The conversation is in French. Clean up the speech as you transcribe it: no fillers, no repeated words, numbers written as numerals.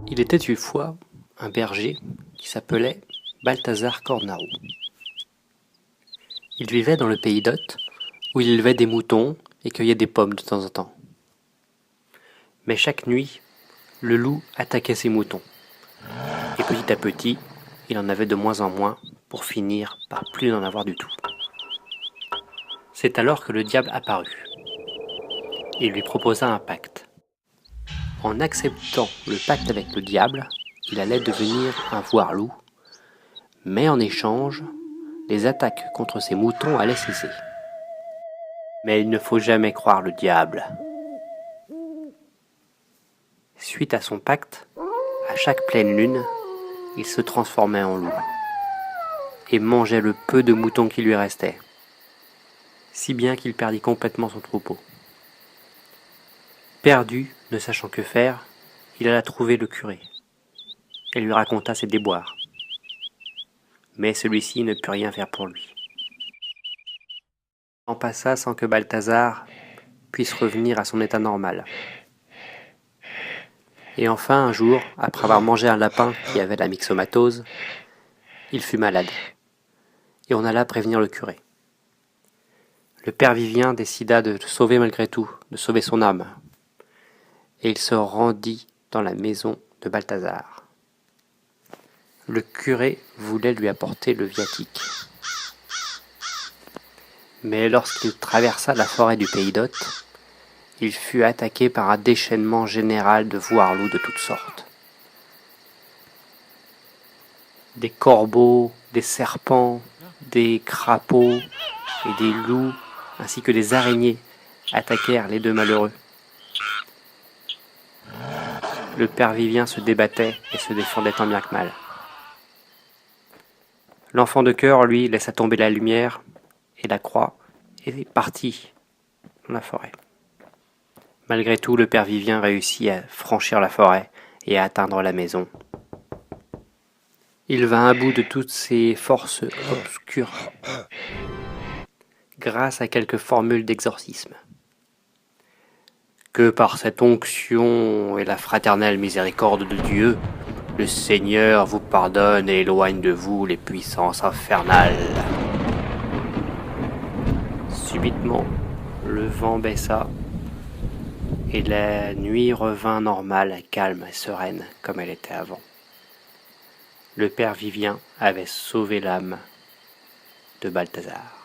Il était une fois un berger qui s'appelait Balthazar Cornaro. Il vivait dans le pays d'Hôte, où il élevait des moutons et cueillait des pommes de temps en temps. Mais chaque nuit, le loup attaquait ses moutons. Et petit à petit, il en avait de moins en moins pour finir par plus n'en avoir du tout. C'est alors que le diable apparut. Il lui proposa un pacte. En acceptant le pacte avec le diable, il allait devenir un voir-loup, mais en échange, les attaques contre ses moutons allaient cesser. Mais il ne faut jamais croire le diable. Suite à son pacte, à chaque pleine lune, il se transformait en loup et mangeait le peu de moutons qui lui restait, si bien qu'il perdit complètement son troupeau. Perdu, ne sachant que faire, il alla trouver le curé et lui raconta ses déboires. Mais celui-ci ne put rien faire pour lui. Le temps passa sans que Balthazar puisse revenir à son état normal. Et enfin, un jour, après avoir mangé un lapin qui avait la myxomatose, il fut malade. Et on alla prévenir le curé. Le père Vivien décida de le sauver malgré tout, de sauver son âme. Et il se rendit dans la maison de Balthazar. Le curé voulait lui apporter le viatique. Mais lorsqu'il traversa la forêt du pays d'Hôte, il fut attaqué par un déchaînement général de voir-loups de toutes sortes. Des corbeaux, des serpents, des crapauds et des loups, ainsi que des araignées, attaquèrent les deux malheureux. Le père Vivien se débattait et se défendait tant bien que mal. L'enfant de cœur, lui, laissa tomber la lumière et la croix et est parti dans la forêt. Malgré tout, le père Vivien réussit à franchir la forêt et à atteindre la maison. Il vint à bout de toutes ses forces obscures grâce à quelques formules d'exorcisme. Que par cette onction et la fraternelle miséricorde de Dieu, le Seigneur vous pardonne et éloigne de vous les puissances infernales. Subitement, le vent baissa et la nuit revint normale, calme et sereine comme elle était avant. Le père Vivien avait sauvé l'âme de Balthazar.